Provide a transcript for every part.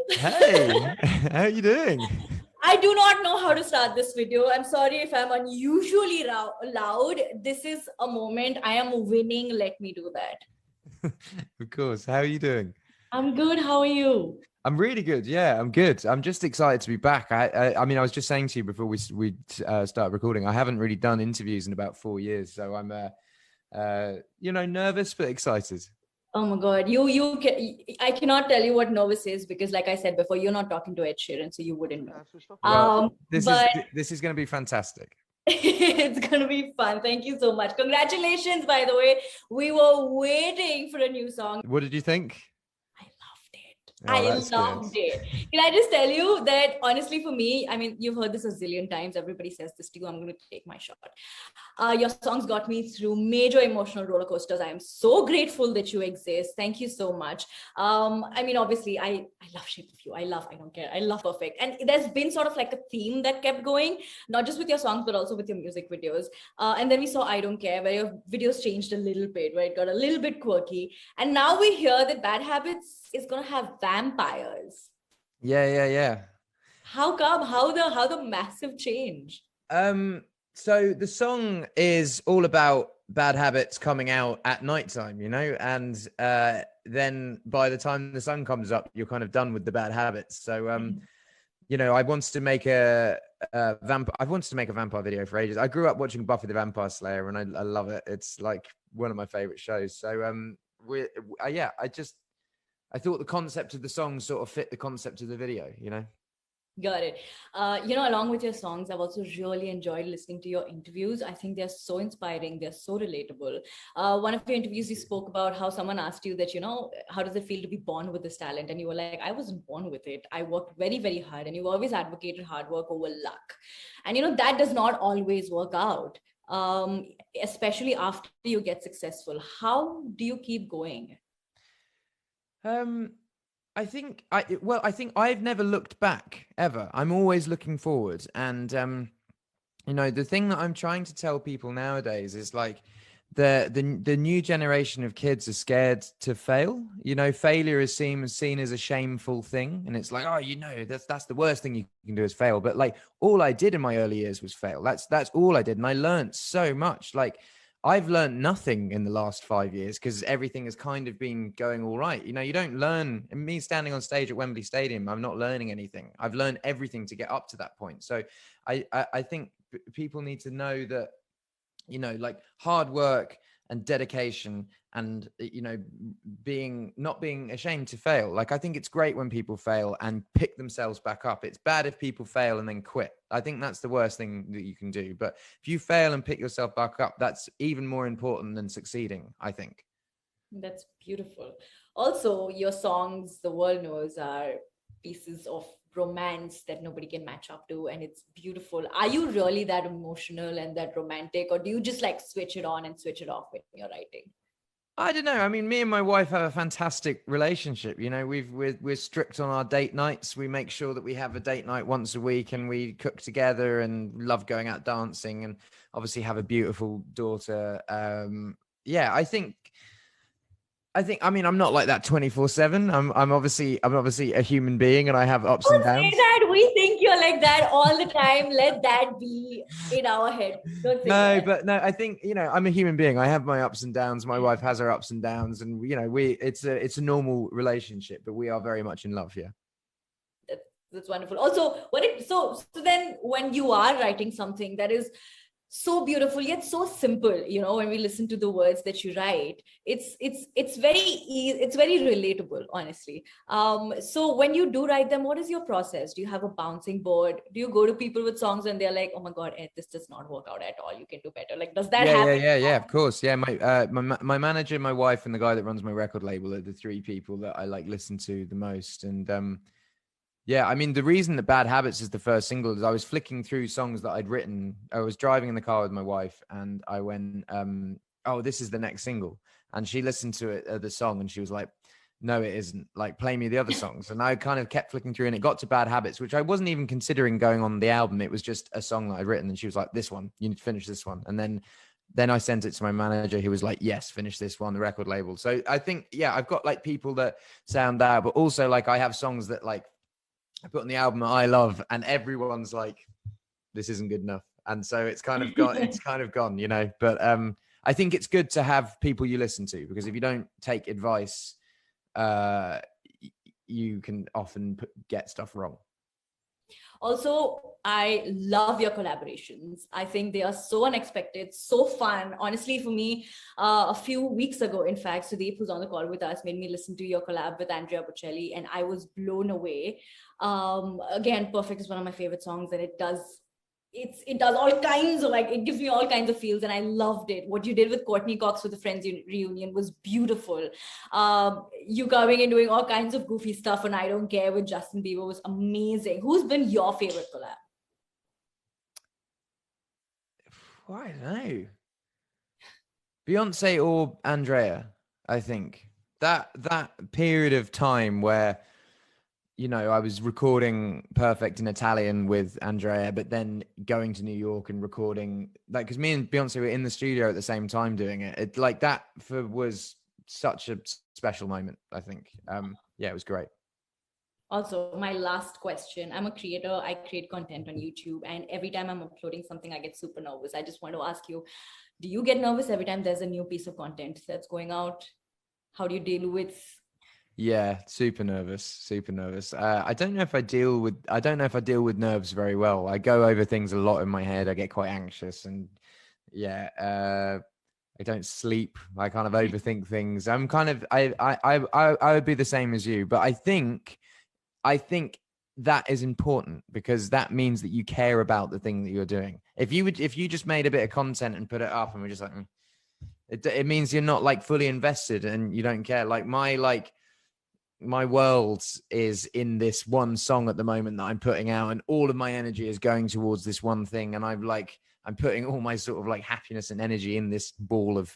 Hey, how are you doing? I do not know how to start this video. I'm sorry if I'm unusually loud. This is a moment I am winning. Let me do that. Of course. How are you doing? I'm good. How are you? I'm really good. Yeah, I'm good. I'm just excited to be back. I mean, I was just saying to you before we start recording, I haven't really done interviews in about 4 years, so I'm nervous but excited. Oh my God. I cannot tell you what nervous is because, like I said before, you're not talking to Ed Sheeran, so you wouldn't know. Well, this is But this is going to be fantastic. it's gonna be fun. Thank you so much. Congratulations, by the way. We were waiting for a new song. What did you think? I loved it. Oh, I that's good. loved it. Can I just tell you that honestly, for me, I mean, you've heard this a zillion times. Everybody says this to you. I'm going to take my shot. Your songs got me through major emotional roller coasters. I am so grateful that you exist. Thank you so much. I mean, obviously, I love Shape of You. I don't care. I love Perfect. And there's been sort of like a theme that kept going, not just with your songs, but also with your music videos. And then we saw I Don't Care, where your videos changed a little bit, where it got a little bit quirky. And now we hear that Bad Habits is going to have vampires. Yeah. How come? How the massive change? So the song is all about bad habits coming out at nighttime, and then by the time the sun comes up, you're kind of done with the bad habits. So I wanted to make I've wanted to make a vampire video for ages. I grew up watching Buffy the Vampire Slayer, and I love it. It's like one of my favorite shows. So I thought the concept of the song sort of fit the concept of the video. Got it. Along with your songs, I've also really enjoyed listening to your interviews. I think they're so inspiring. They're so relatable. One of your interviews, you spoke about how someone asked you that, how does it feel to be born with this talent? And you were like, I wasn't born with it. I worked very, very hard. And you always advocated hard work over luck. And, that does not always work out, especially after you get successful. How do you keep going? I think I've never looked back ever. I'm always looking forward. And, the thing that I'm trying to tell people nowadays is like the new generation of kids are scared to fail. Failure is seen as a shameful thing. And it's like, oh, that's the worst thing you can do is fail. But like all I did in my early years was fail. That's all I did. And I learned so much. Like, I've learned nothing in the last 5 years because everything has kind of been going all right. You don't learn. Me standing on stage at Wembley Stadium, I'm not learning anything. I've learned everything to get up to that point. So I think people need to know that, like hard work and dedication and, not being ashamed to fail. Like, I think it's great when people fail and pick themselves back up. It's bad if people fail and then quit. I think that's the worst thing that you can do. But if you fail and pick yourself back up, that's even more important than succeeding, I think. That's beautiful. Also, your songs, the world knows, are pieces of romance that nobody can match up to, and it's beautiful. Are you really that emotional and that romantic, or do you just like switch it on and switch it off when you're writing? I don't know. I mean, me and my wife have a fantastic relationship. We're strict on our date nights. We make sure that we have a date night once a week, and we cook together and love going out dancing, and obviously have a beautiful daughter. I mean, I'm not like that 24/7. I'm obviously a human being, and I have ups and Don't say downs. that. We think you're like that all the time. Let that be in our head. Don't say that. But no, I think, I'm a human being. I have my ups and downs. My wife has her ups and downs, and it's a normal relationship, but we are very much in love here. That's wonderful. Also, so then when you are writing something that is so beautiful yet so simple, when we listen to the words that you write, it's very relatable, honestly. So when you do write them, what is your process? Do you have a bouncing board? Do you go to people with songs and they're like, oh my God, Ed, this does not work out at all, you can do better? Like, does that happen? Yeah, of course. Yeah, my manager, my wife, and the guy that runs my record label are the three people that I like listen to the most. And yeah, I mean, the reason that Bad Habits is the first single is I was flicking through songs that I'd written. I was driving in the car with my wife, and I went, oh, this is the next single. And she listened to it, the song, and she was like, no, it isn't. Like, play me the other songs. And I kind of kept flicking through, and it got to Bad Habits, which I wasn't even considering going on the album. It was just a song that I'd written. And she was like, this one, you need to finish this one. And then then I sent it to my manager, who was like, yes, finish this one, the record label. So I think, yeah, I've got like people that sound out, but also like I have songs that like I put on the album that I love, and everyone's like, this isn't good enough. And so it's kind of gone, you know. But I think it's good to have people you listen to, because if you don't take advice, you can often get stuff wrong. Also, I love your collaborations. I think they are so unexpected, so fun. Honestly, for me, a few weeks ago, in fact, Sudeep, who's on the call with us, made me listen to your collab with Andrea Bocelli, and I was blown away. Again, Perfect is one of my favorite songs, and it does all kinds of, like, it gives me all kinds of feels, and I loved it. What you did with Courtney Cox with the Friends reunion was beautiful. You coming and doing all kinds of goofy stuff and I Don't Care with Justin Bieber was amazing. Who's been your favorite collab? I don't know. Beyonce or Andrea, I think. That period of time where, you know, I was recording Perfect in Italian with Andrea, but then going to New York and recording, like, because me and Beyonce were in the studio at the same time doing it. It like that was such a special moment, I think. Yeah, it was great. Also, my last question. I'm a creator. I create content on YouTube, and every time I'm uploading something, I get super nervous. I just want to ask you, do you get nervous every time there's a new piece of content that's going out? How do you deal with? Yeah, super nervous. I don't know if I deal with nerves very well. I go over things a lot in my head. I get quite anxious, and yeah, I don't sleep. I kind of overthink things. I'm kind of I would be the same as you, but I think that is important, because that means that you care about the thing that you're doing. If you just made a bit of content and put it up and we're just like, it means you're not like fully invested and you don't care. Like my world is in this one song at the moment that I'm putting out, and all of my energy is going towards this one thing. And I'm putting all my sort of like happiness and energy in this ball of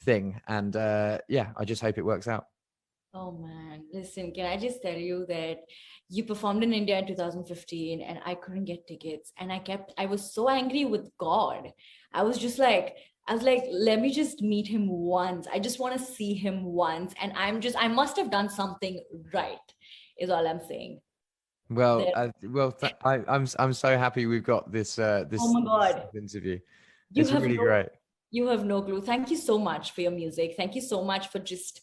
thing. And yeah, I just hope it works out. Oh man, listen, can I just tell you that you performed in India in 2015 and I couldn't get tickets, and I was so angry with God. I was like, let me just meet him once. I just want to see him once. And I must have done something right, is all I'm saying. Well, That, I'm so happy we've got this oh my God, interview. you It's have really no, great. you have no clue. Thank you so much for your music. Thank you so much for just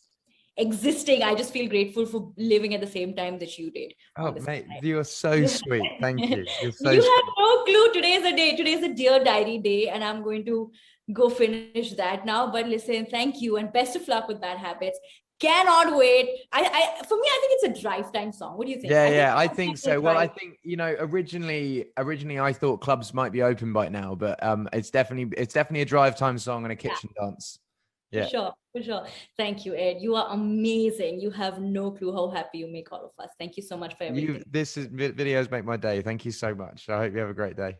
existing. I just feel grateful for living at the same time that you did Oh, on this mate, planet. you're so sweet. Thank you. You're so You have sweet. no clue. Today's a Dear Diary day, and I'm going to go finish that now. But listen, thank you, and best of luck with Bad Habits. Cannot wait. For me, I think it's a drive time song. What do you think? Yeah, I think It's a so. Well, I drive. think, you know, originally I thought clubs might be open by now, but it's definitely a drive time song and a Yeah, kitchen dance. for Yeah. sure, for sure. Thank you, Ed. You are amazing. You have no clue how happy you make all of us. Thank you so much for everything. Videos make my day. Thank you so much. I hope you have a great day.